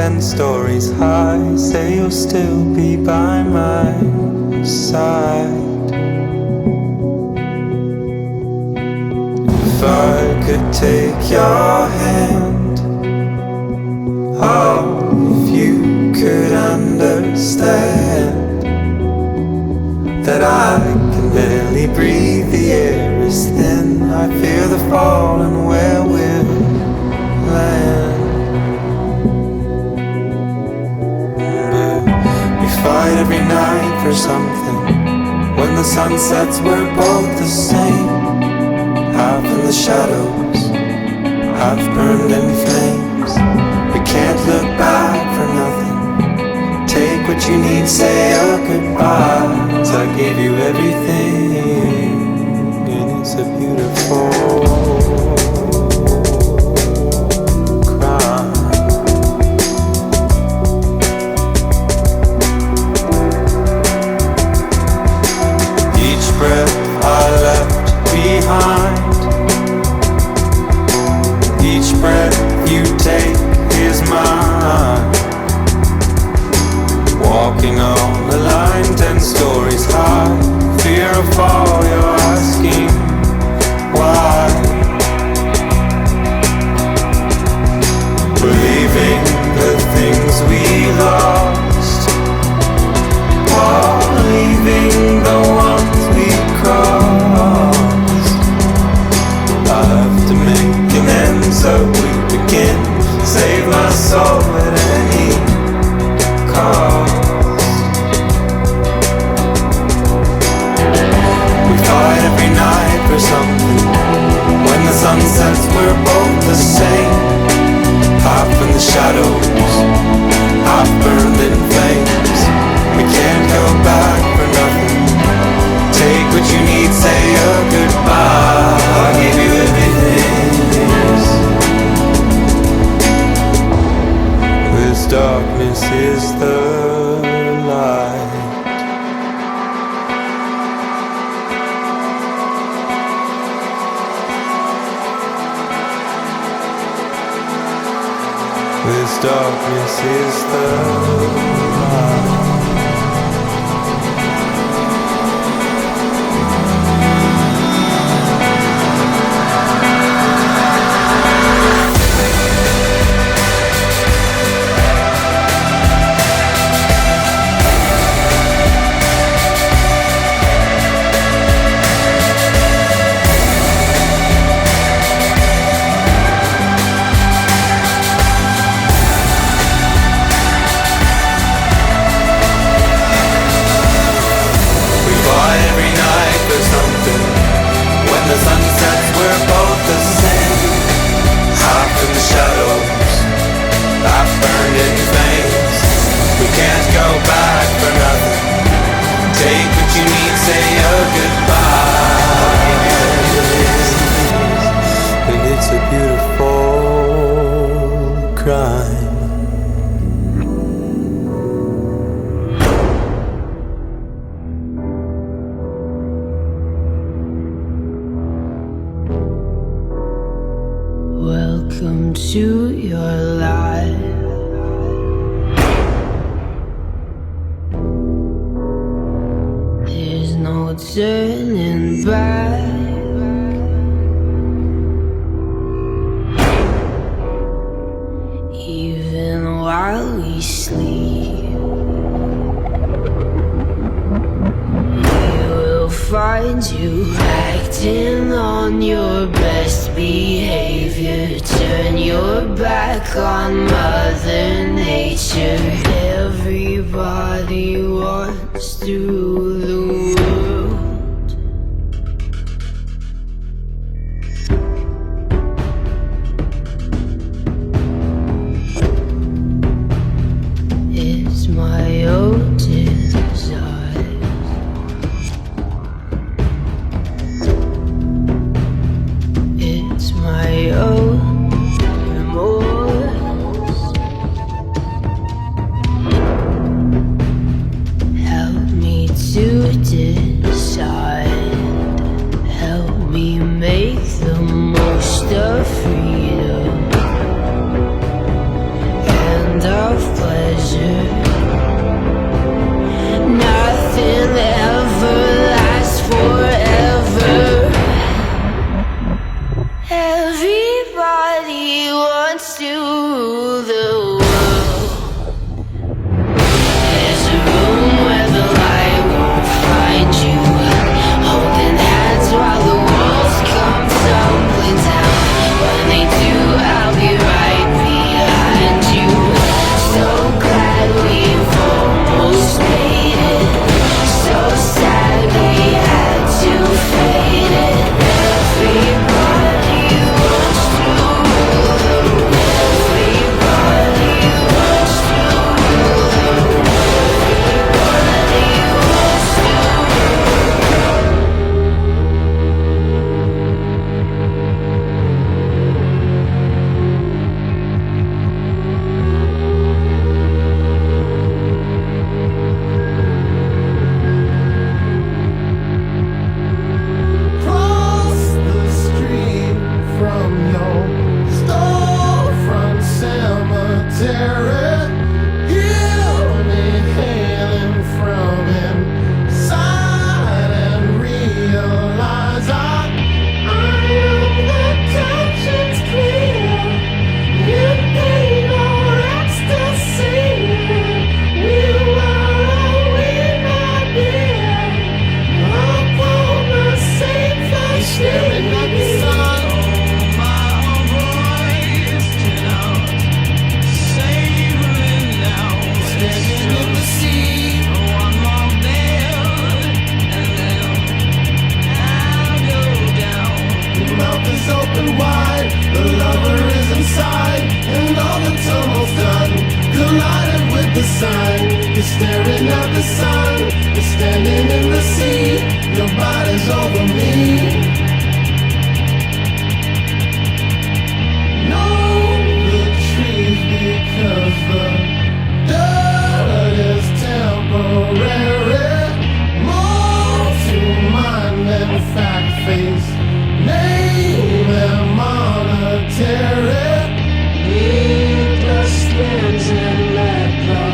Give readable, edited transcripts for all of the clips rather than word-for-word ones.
10 stories high. Say you'll still be by my side. If I could take your hand, oh, if you could understand that I can barely breathe, the air is thin, I fear the fall and where we'll land. We fight every night for something. When the sun sets we're both the same. Half in the shadows, half burned in flames. We can't look back for nothing. Take what you need, say your goodbyes. I gave you everything, and it's a beautiful crime. Each breath I left behind, each breath you take is mine. Walking on the line, 10 stories high. Fear of fall, you're asking why. Believing the things we lost, while leaving the ones we crossed. I have to make an end so we begin. Save my soul at any cost. Every night for something. When the sun sets we're both the same. Half in the shadows, half burned in flames. We can't go back for nothing. Take what you need, say your goodbye. I'll give you everything. This darkness is the light. This darkness is the light. The sun sets, we're both the same. Half in the shadows, half burned in flames. We can't go back for nothing. Take what you need, say your goodbye. And it's a beautiful crime. Welcome to your life. There's no turning back. Even while we sleep, we will find you acting on your best behavior. Turn your back on Mother Nature. Everybody wants to rule the world. It's my own desire. It's my own remorse. Help me to discover Everybody wants to rule the world. There's a room where the light won't find you, holding hands while the walls come tumbling down. When they do, I'll be right behind you. So glad we've almost made it. So sad we had to fade it. Everybody wants to rule the world. Everybody wants to rule the world. Everybody wants to Cross the street from your storefront cemetery. Hear me hailing from inside and realize I am the conscience clear. You pain or ecstasy. We were all we might be. Staring at the sun, my voice turned out, savoring now, standing in the sea, one more veil, and then I'll go down. The mouth is open wide, the lover is inside, and all the tumult's done, collided with the sign. You're staring at the sun, you're standing in the sea, your body's over me. Because the dirt is temporary, more to mind than fact face, name and monetary. Leave the skins and let the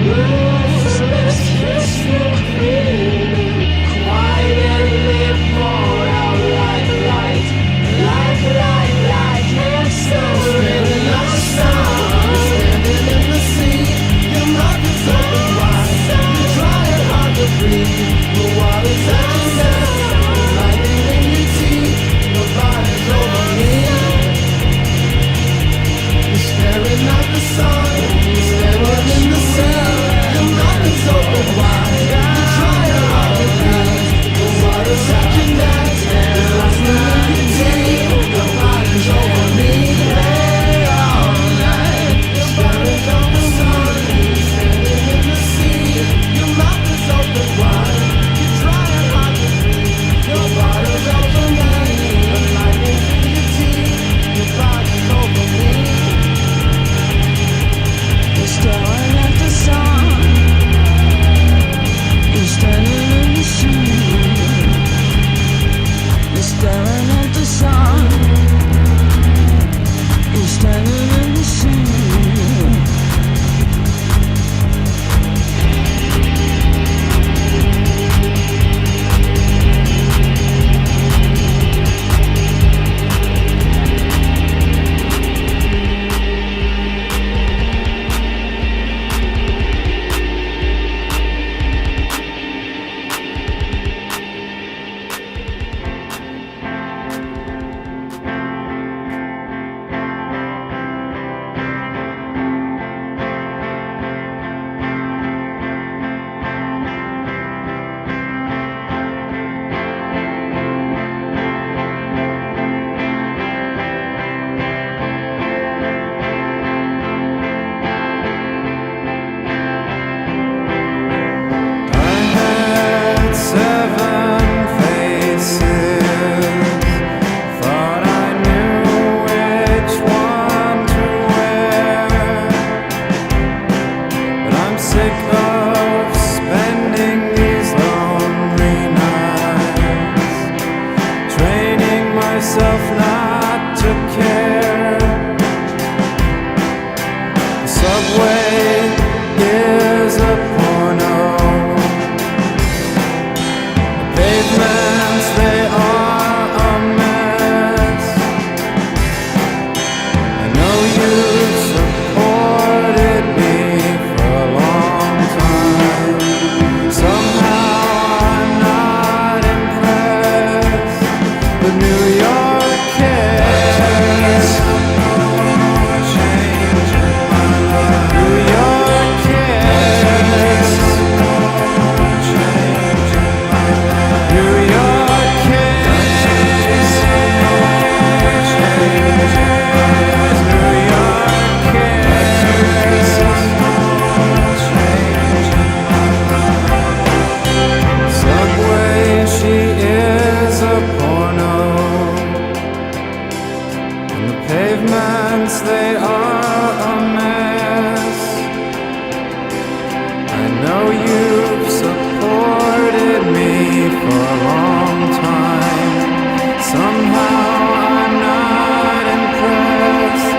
ruthless kiss the queen. Quietly pour out like light, and so standing outside. Standing in the sea, your mouth is open wide. You're trying hard to breathe. The water's endless, lightning in your teeth. Your body's over me. You're staring at the sun. You're standing in the sea. Your mouth is open wide. You're trying hard to breathe. The water's at your neck. There's lightning in your teeth. Your body's over me. Pavements, they are a mess. Pavements, they are a mess. I know you've supported me for a long time. Somehow I'm not impressed.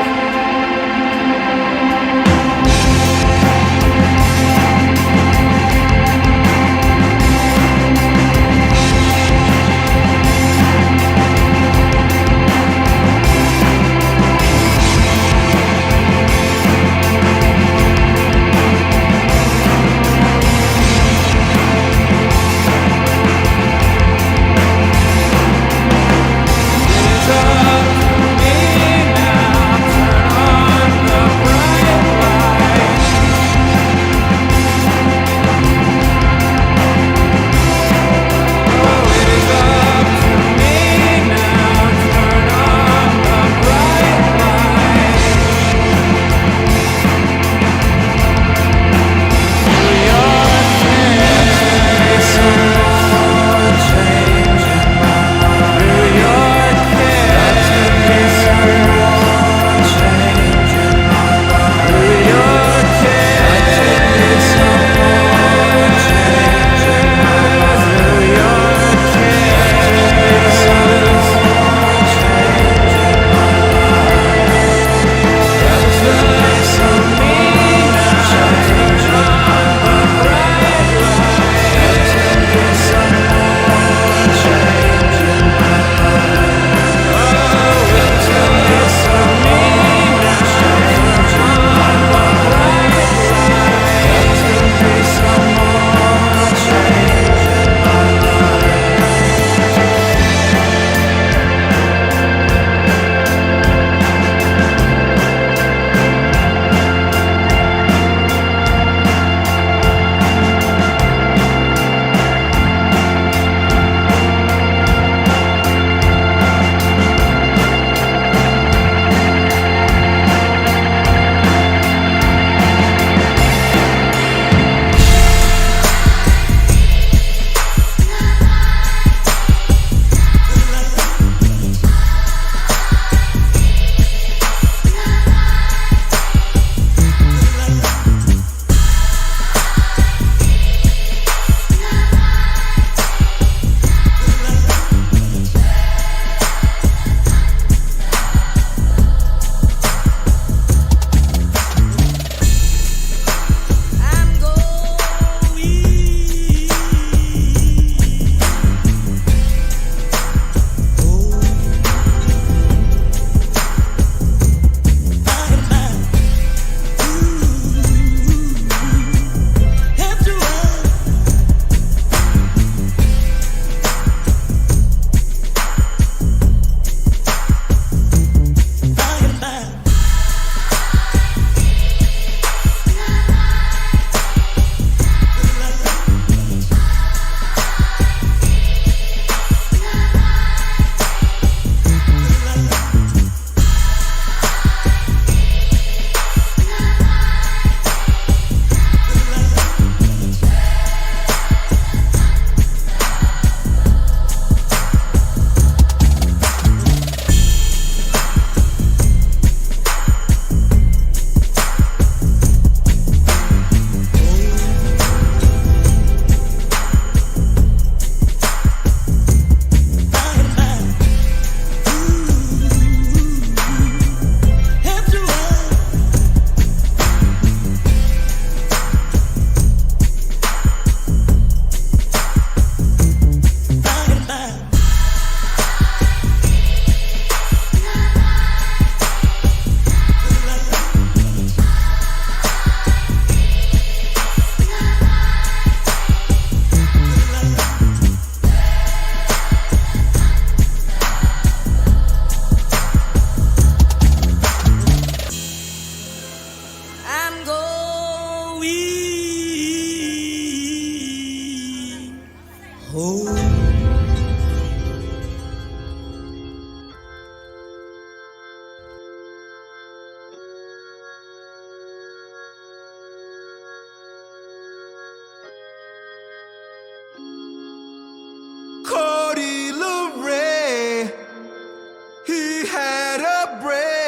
He had a brain.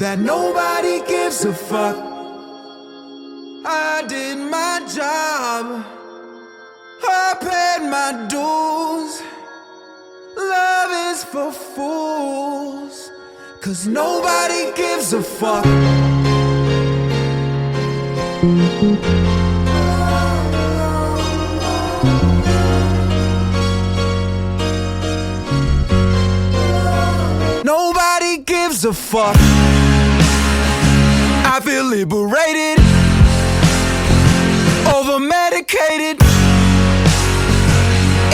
that nobody gives a fuck. I did my job, I paid my dues. Love is for fools, 'cause nobody gives a fuck. Nobody gives a fuck. I feel liberated, over medicated.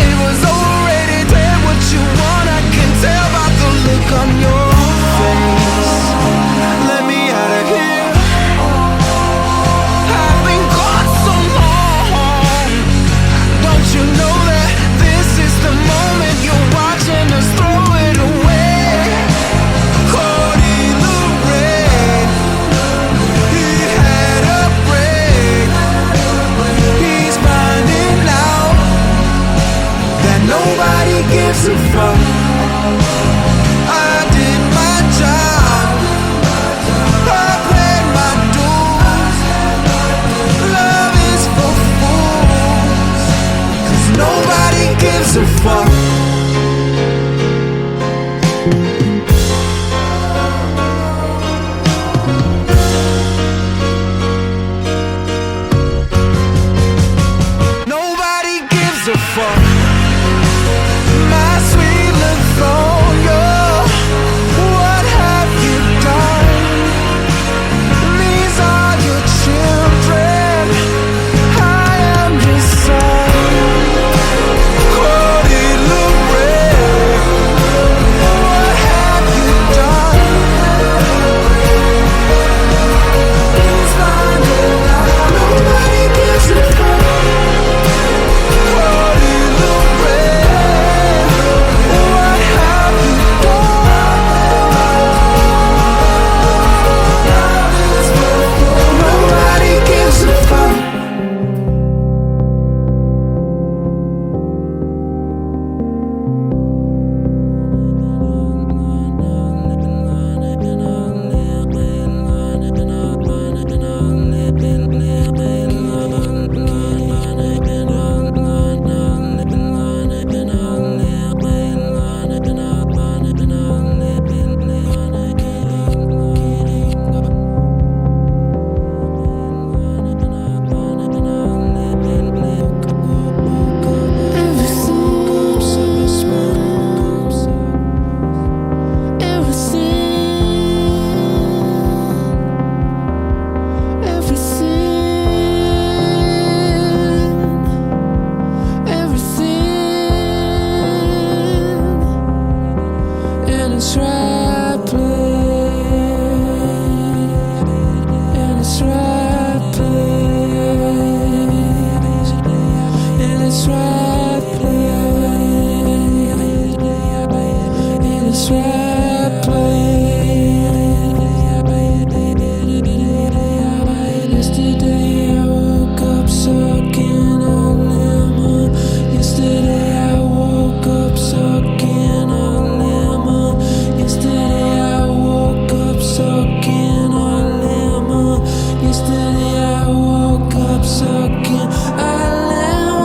It was overrated. Say what you want, I can tell by the look on your face. Let me out of here. I've been gone so long. Don't you know that this is the moment you're watching us throw it away? Caught in the rain, he had a break. He's finding out that nobody gives a fuck. I did my job, I paid my dues. Love is for fools, 'cause nobody gives a fuck. Nobody gives a fuck. My sweet Lithonia, what have you done? These are your children, I am your son. Caught in the rain, what have you done? Please find it out. Nobody gives a fuck. Caught in the rain, what have you done? Nobody gives a fuck. Yesterday I woke up sucking on lemon. Yesterday I woke up sucking on lemon. Yesterday I woke up sucking on lemon. Yesterday I woke up sucking on lemon.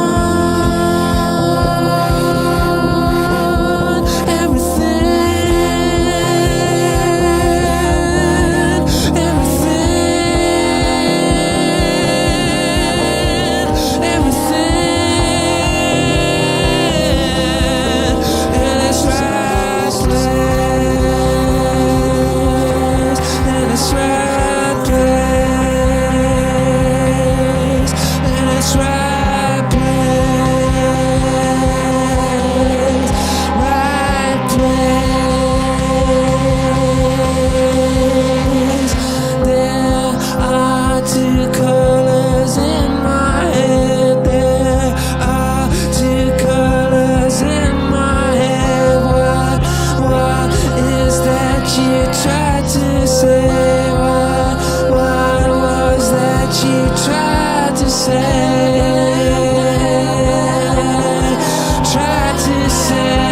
Tried to say